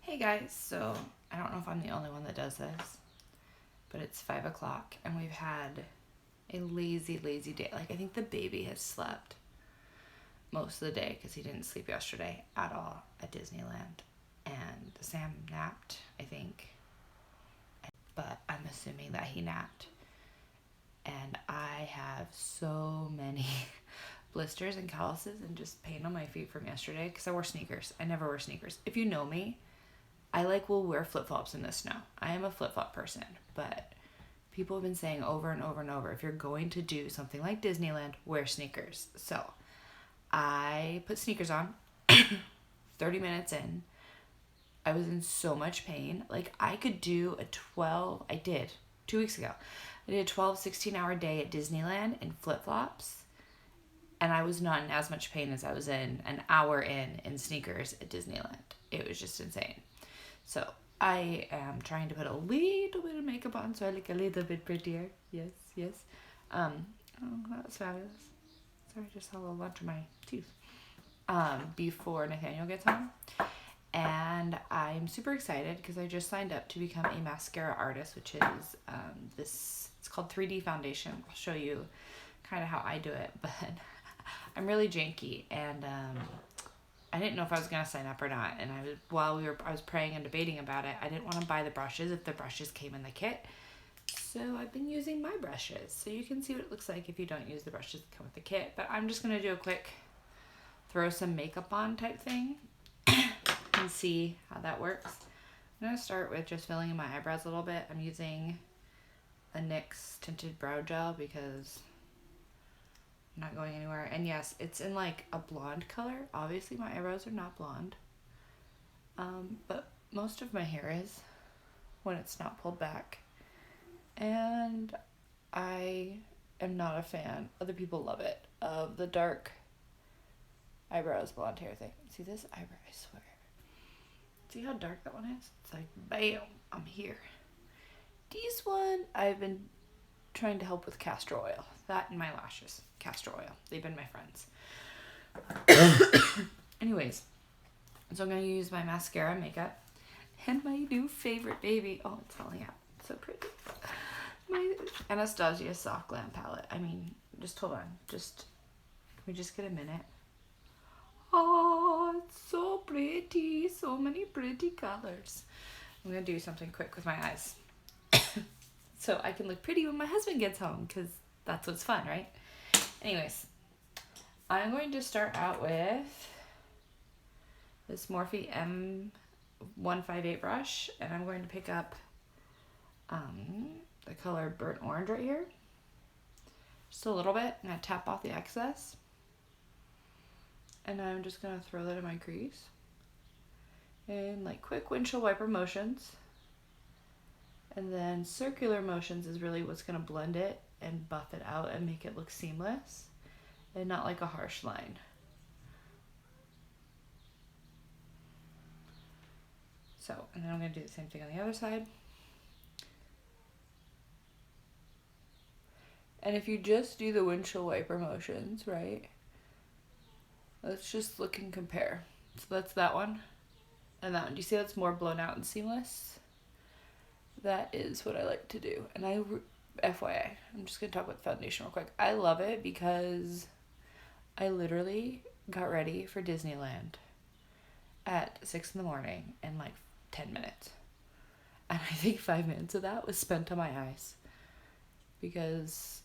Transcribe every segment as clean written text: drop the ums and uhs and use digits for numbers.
Hey guys, so I don't know if I'm the only one that does this, but it's 5 o'clock and we've had a lazy day. Like, I think the baby has slept most of the day because he didn't sleep yesterday at all at Disneyland. And Sam napped, I think, but I'm assuming that he napped. And I have so many blisters and calluses and just pain on my feet from yesterday because I wore sneakers. I never wear sneakers. If you know me, I will wear flip-flops in the snow. I am a flip-flop person, but people have been saying over and over and over, if you're going to do something like Disneyland, wear sneakers. So I put sneakers on. 30 minutes in, I was in so much pain. Like, I could do I did 2 weeks ago. I did a 12, 16-hour day at Disneyland in flip-flops, and I was not in as much pain as I was in an hour in sneakers at Disneyland. It was just insane. So I am trying to put a little bit of makeup on so I look a little bit prettier. Yes. Oh, that was fabulous. Sorry, I just had a little lunch in my tooth. Before Nathaniel gets home. And I'm super excited because I just signed up to become a mascara artist, which is it's called 3D Foundation. I'll show you kind of how I do it, but I'm really janky, and I didn't know if I was going to sign up or not. And I was praying and debating about it. I didn't want to buy the brushes if the brushes came in the kit. So I've been using my brushes. So you can see what it looks like if you don't use the brushes that come with the kit. But I'm just going to do a quick throw some makeup on type thing and see how that works. I'm going to start with just filling in my eyebrows a little bit. I'm using a NYX tinted brow gel because I'm not going anywhere. And yes, it's in like a blonde color. Obviously my eyebrows are not blonde. But most of my hair is when it's not pulled back. And I am not a fan. Other people love it. Of the dark eyebrows, blonde hair thing. See this eyebrow? I swear. See how dark that one is? It's like, bam, I'm here. This one, I've been trying to help with castor oil. That and my lashes. Castor oil. They've been my friends. Anyways, so I'm going to use my mascara makeup and my new favorite baby. Oh, it's falling out. So pretty. My Anastasia Soft Glam palette. I mean, just hold on. Can we just get a minute? Oh, it's so pretty. So many pretty colors. I'm going to do something quick with my eyes. So I can look pretty when my husband gets home, because that's what's fun, right? Anyways, I'm going to start out with this Morphe M158 brush, and I'm going to pick up the color Burnt Orange right here. Just a little bit. I'm going to tap off the excess. And I'm just going to throw that in my crease. And like quick windshield wiper motions. And then circular motions is really what's going to blend it and buff it out and make it look seamless and not like a harsh line. So, and then I'm going to do the same thing on the other side. And if you just do the windshield wiper motions, right? Let's just look and compare. So that's that one and that one. Do you see that's more blown out and seamless? That is what I like to do. And FYI, I'm just going to talk about the foundation real quick. I love it because I literally got ready for Disneyland at 6 in the morning in like 10 minutes. And I think 5 minutes of that was spent on my eyes. Because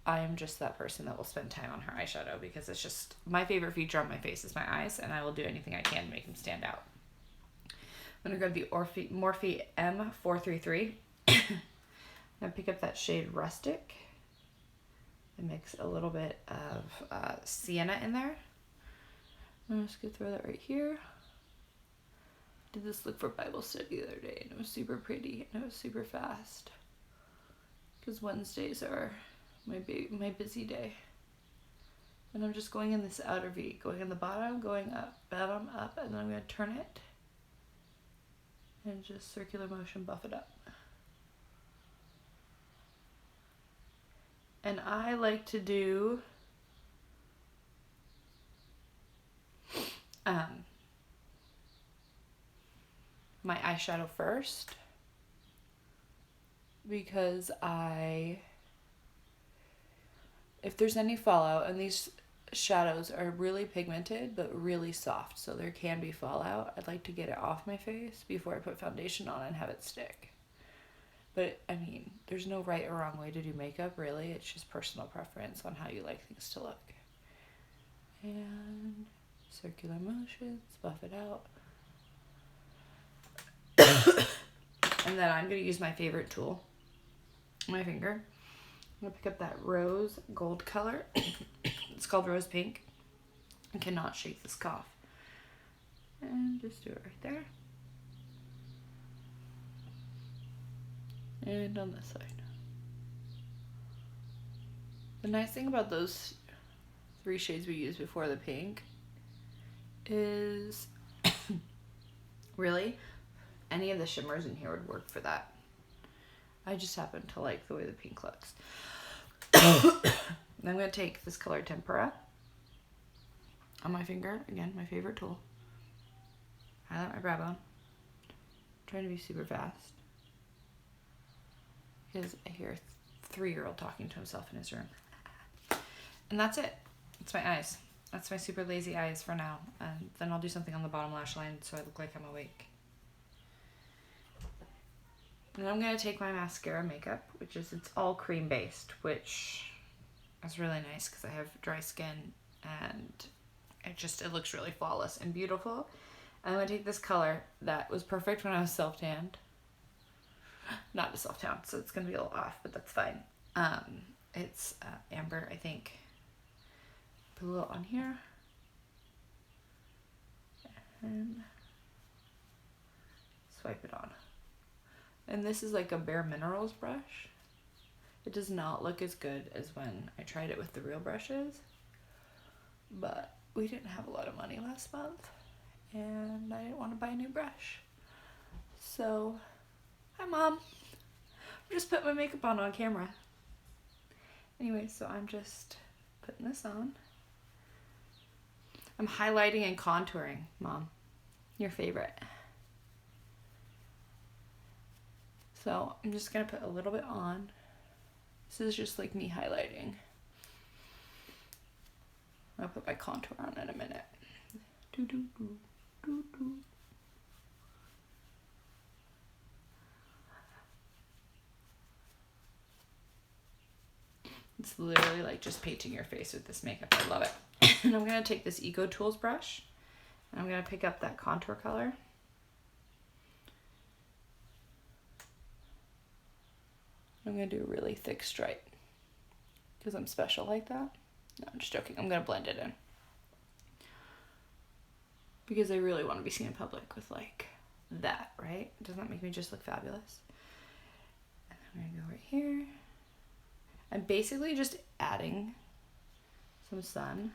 I am just that person that will spend time on her eyeshadow, because it's just my favorite feature on my face is my eyes, and I will do anything I can to make them stand out. I'm going to grab the Morphe M433. I'm going to pick up that shade Rustic and mix a little bit of sienna in there. I'm just going to throw that right here. I did this look for Bible study the other day, and it was super pretty, and it was super fast. Because Wednesdays are my busy day. And I'm just going in this outer V, going in the bottom, going up, bottom, up, and then I'm going to turn it. And just circular motion buff it up. And I like to do my eyeshadow first because if there's any fallout, and these shadows are really pigmented but really soft, so there can be fallout, I'd like to get it off my face before I put foundation on and have it stick. But I mean, there's no right or wrong way to do makeup, really. It's just personal preference on how you like things to look. And circular motions, buff it out. And then I'm going to use my favorite tool, my finger. I'm going to pick up that rose gold color. It's called Rose Pink. I cannot shake this cough. And just do it right there. And on this side. The nice thing about those 3 shades we used before the pink is really any of the shimmers in here would work for that. I just happen to like the way the pink looks. I'm going to take this color Tempera on my finger. Again, my favorite tool. Highlight my brow bone. I'm trying to be super fast because I hear a 3-year-old talking to himself in his room. And that's it. It's my eyes. That's my super lazy eyes for now. And then I'll do something on the bottom lash line so I look like I'm awake. And I'm going to take my mascara makeup, which is, it's all cream based, which is really nice because I have dry skin and it looks really flawless and beautiful. I'm going to take this color that was perfect when I was self-tanned. Not a self-tan, so it's going to be a little off, but that's fine. It's amber, I think. Put a little on here. And swipe it on. And this is like a bareMinerals brush. It does not look as good as when I tried it with the real brushes. But we didn't have a lot of money last month. And I didn't want to buy a new brush. So, hi Mom. I just put my makeup on camera. Anyway, so I'm just putting this on. I'm highlighting and contouring, Mom. Your favorite. So I'm just going to put a little bit on. This is just like me highlighting. I'll put my contour on in a minute. Do, do, do, do, do. It's literally like just painting your face with this makeup. I love it. And I'm going to take this ecotools brush. And I'm going to pick up that contour color. I'm going to do a really thick stripe. Because I'm special like that. No, I'm just joking. I'm going to blend it in. Because I really want to be seen in public with like that, right? Doesn't that make me just look fabulous? And then I'm going to go right here. I'm basically just adding some sun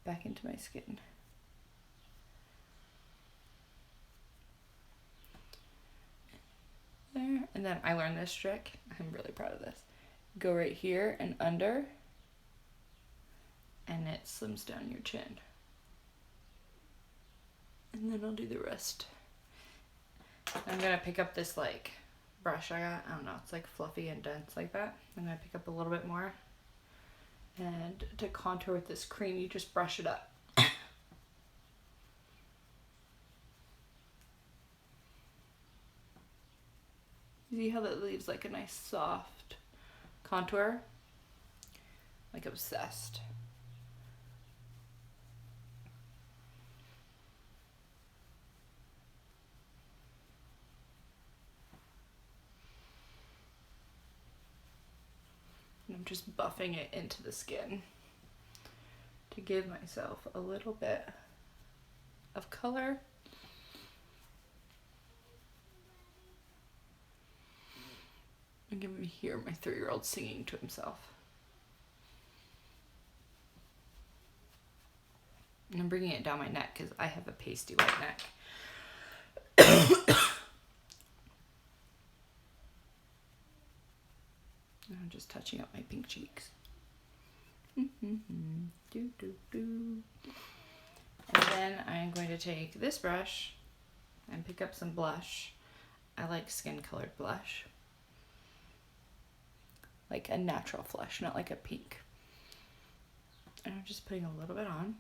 back into my skin. There. And then I learned this trick. I'm really proud of this. Go right here and under, and it slims down your chin. And then I'll do the rest. I'm gonna pick up this like brush I got. I don't know, it's like fluffy and dense like that. I'm gonna pick up a little bit more. And to contour with this cream, you just brush it up. See how that leaves like a nice soft contour? Like obsessed. And I'm just buffing it into the skin to give myself a little bit of color. And you can hear my 3-year-old singing to himself. And I'm bringing it down my neck because I have a pasty white neck. I'm just touching up my pink cheeks. And then I'm going to take this brush. and pick up some blush. I like skin colored blush. Like a natural flush, not like a pink. And I'm just putting a little bit on.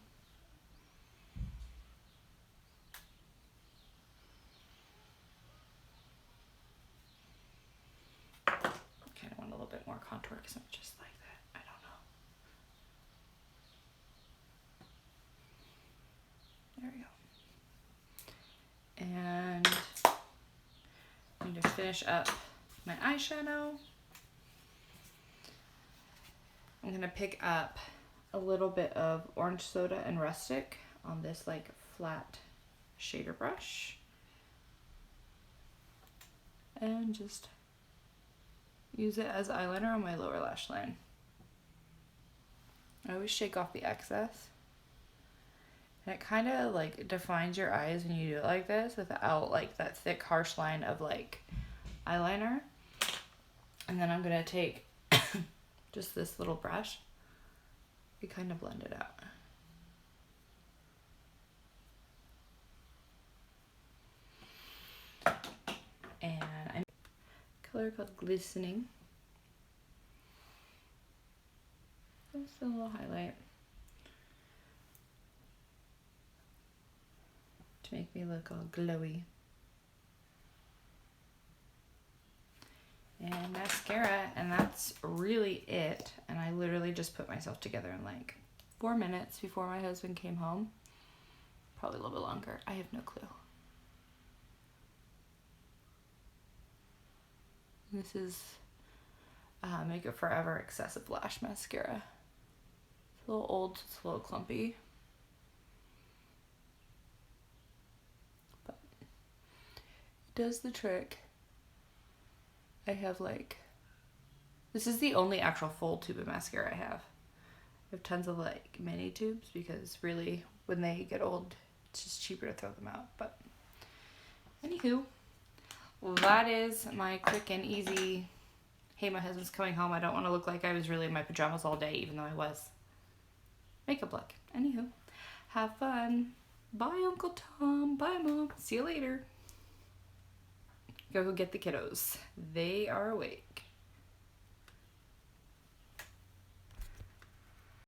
Kind of want a little bit more contour because I'm just like that. I don't know. There we go. And I'm going to finish up my eyeshadow. I'm going to pick up a little bit of orange soda and rustic on this like flat shader brush. And just use it as eyeliner on my lower lash line. I always shake off the excess. And it kind of like defines your eyes when you do it like this without like that thick harsh line of like eyeliner. And then I'm going to take just this little brush. We kind of blend it out. And I'm a color called Glistening. Just a little highlight to make me look all glowy. And mascara, and that's really it. And I literally just put myself together in like 4 minutes before my husband came home. Probably a little bit longer. I have no clue. This is Make It Forever Excessive Lash Mascara. It's a little old, it's a little clumpy. But it does the trick. I have like, this is the only actual full tube of mascara I have. I have tons of like mini tubes because really when they get old, it's just cheaper to throw them out. But anywho, that is my quick and easy, hey, my husband's coming home. I don't want to look like I was really in my pajamas all day, even though I was. Makeup look. Anywho, have fun. Bye, Uncle Tom. Bye, Mom. See you later. Go get the kiddos. They are awake.